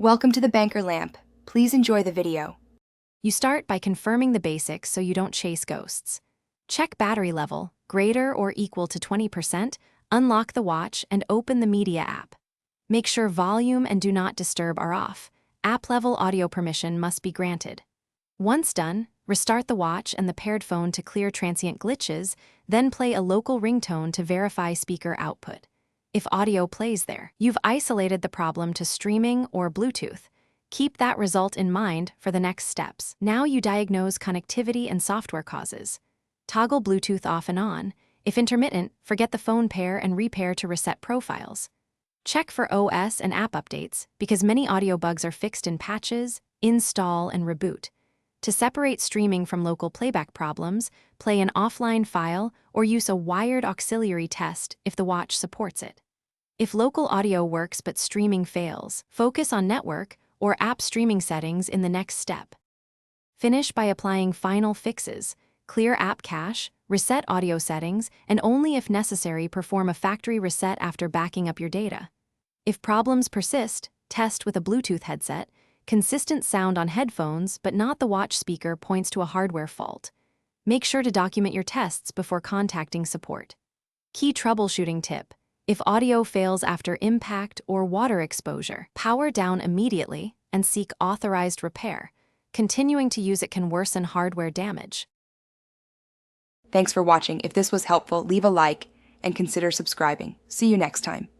Welcome to the Banker Lamp. Please enjoy the video. You start by confirming the basics so you don't chase ghosts. Check battery level, greater or equal to 20%, unlock the watch, and open the media app. Make sure volume and do not disturb are off. App-level audio permission must be granted. Once done, restart the watch and the paired phone to clear transient glitches, then play a local ringtone to verify speaker output. If audio plays there, you've isolated the problem to streaming or Bluetooth. Keep that result in mind for the next steps. Now you diagnose connectivity and software causes. Toggle Bluetooth off and on. If intermittent, forget the phone pair and repair to reset profiles. Check for OS and app updates because many audio bugs are fixed in patches, install, and reboot. To separate streaming from local playback problems, play an offline file or use a wired auxiliary test if the watch supports it. If local audio works but streaming fails, focus on network or app streaming settings in the next step. Finish by applying final fixes, clear app cache, reset audio settings, and only if necessary perform a factory reset after backing up your data. If problems persist, test with a Bluetooth headset. Consistent sound on headphones but not the watch speaker points to a hardware fault. Make sure to document your tests before contacting support. Key troubleshooting tip: if audio fails after impact or water exposure, power down immediately and seek authorized repair. Continuing to use it can worsen hardware damage. Thanks for watching. If this was helpful, leave a like and consider subscribing. See you next time.